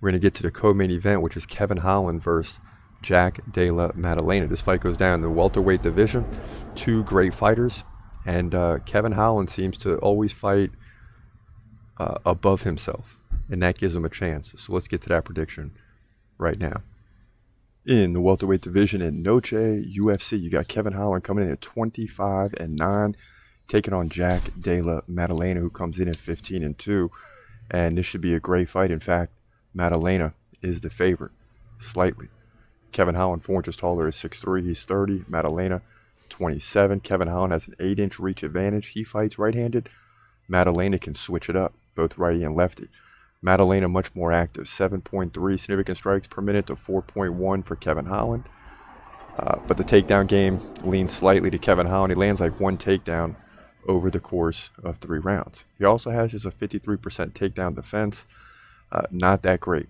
we're going to get to the co-main event, which is Kevin Holland versus Jack Della Maddalena. This fight goes down in the welterweight division. Two great fighters, and Kevin Holland seems to always fight above himself, and that gives him a chance. So let's get to that prediction right now. In the welterweight division in Noche UFC, you got Kevin Holland coming in at 25-9, taking on Jack Della Maddalena, who comes in at 15-2, and this should be a great fight. In fact, Maddalena is the favorite, slightly. Kevin Holland, 4 inches taller, is 6'3", he's 30. Maddalena, 27. Kevin Holland has an 8-inch reach advantage. He fights right-handed. Maddalena can switch it up, both righty and lefty. Maddalena much more active, 7.3 significant strikes per minute to 4.1 for Kevin Holland. But the takedown game leans slightly to Kevin Holland. He lands like 1 takedown over the course of 3 rounds. He also has just a 53% takedown defense. Not that great.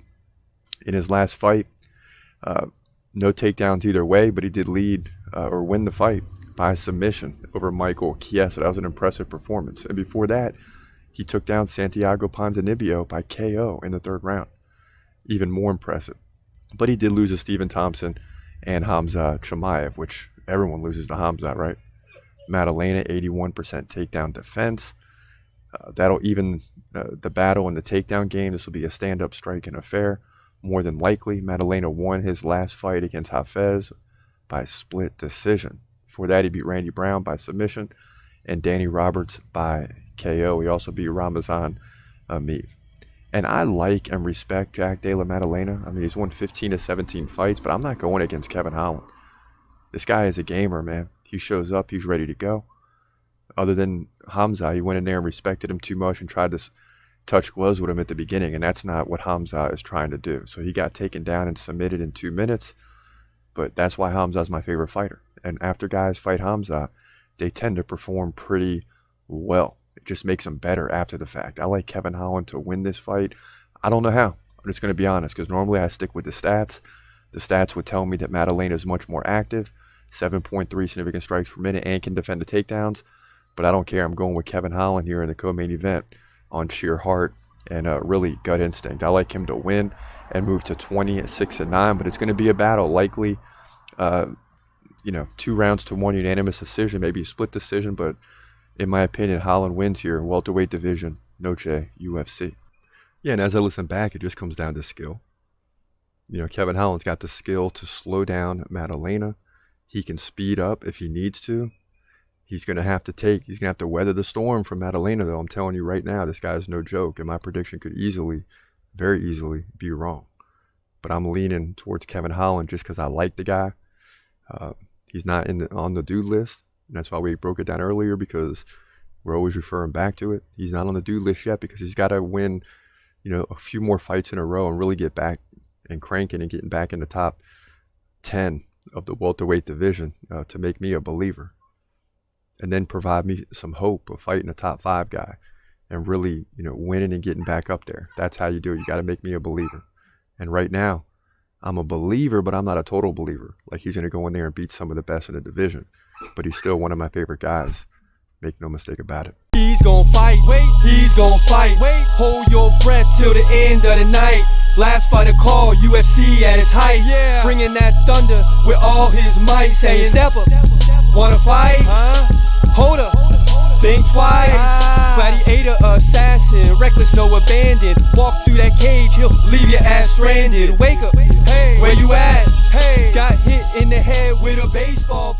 In his last fight, no takedowns either way, but he did lead or win the fight by submission over Michael Chiesa. That was an impressive performance. And before that, he took down Santiago Ponzinibbio by KO in the 3rd round. Even more impressive. But he did lose to Stephen Thompson and Hamza Chimaev, which everyone loses to Hamza, right? Maddalena, 81% takedown defense. That'll even the battle in the takedown game. This will be a stand-up striking affair. More than likely, Maddalena won his last fight against Hafez by split decision. Before that, he beat Randy Brown by submission and Danny Roberts by KO. He also beat Ramazan Ameev. And I like and respect Jack Della Maddalena. I mean, he's won 15 to 17 fights, but I'm not going against Kevin Holland. This guy is a gamer, man. He shows up, he's ready to go. Other than Hamza, he went in there and respected him too much and tried to touch gloves with him at the beginning, and that's not what Hamza is trying to do. So he got taken down and submitted in 2 minutes, but that's why Hamza is my favorite fighter. And after guys fight Hamza, they tend to perform pretty well. It just makes them better after the fact. I like Kevin Holland to win this fight. I don't know how. I'm just going to be honest, because normally I stick with the stats. The stats would tell me that Maddalena is much more active, 7.3 significant strikes per minute, and can defend the takedowns. But I don't care. I'm going with Kevin Holland here in the co-main event on sheer heart and really gut instinct. I like him to win and move to 26-9, but it's going to be a battle, likely 2 rounds to 1 unanimous decision, maybe a split decision, but in my opinion, Holland wins here, welterweight division, Noche UFC. Yeah, and as I listen back, it just comes down to skill. Kevin Holland's got the skill to slow down Maddalena. He can speed up if he needs to. He's going to have to weather the storm from Maddalena, though. I'm telling you right now, this guy is no joke, and my prediction could very easily be wrong. But I'm leaning towards Kevin Holland just because I like the guy. He's not on the dude list, and that's why we broke it down earlier, because we're always referring back to it. He's not on the dude list yet because he's got to win, a few more fights in a row and really get back and cranking and getting back in the top 10 of the welterweight division to make me a believer. And then provide me some hope of fighting a top 5 guy and really, winning and getting back up there. That's how you do it. You got to make me a believer. And right now, I'm a believer, but I'm not a total believer. Like, he's going to go in there and beat some of the best in the division. But he's still one of my favorite guys. Make no mistake about it. He's gonna fight, he's gonna fight. Hold your breath till the end of the night. Last fighter call, UFC at its height. Yeah. Bringing that thunder with all his might. Saying, step up, wanna fight? Hold up, think twice. Gladiator, assassin, reckless, no abandon. Walk through that cage, he'll leave your ass stranded. Wake up, hey, where you at? Hey, got hit in the head with a baseball bat.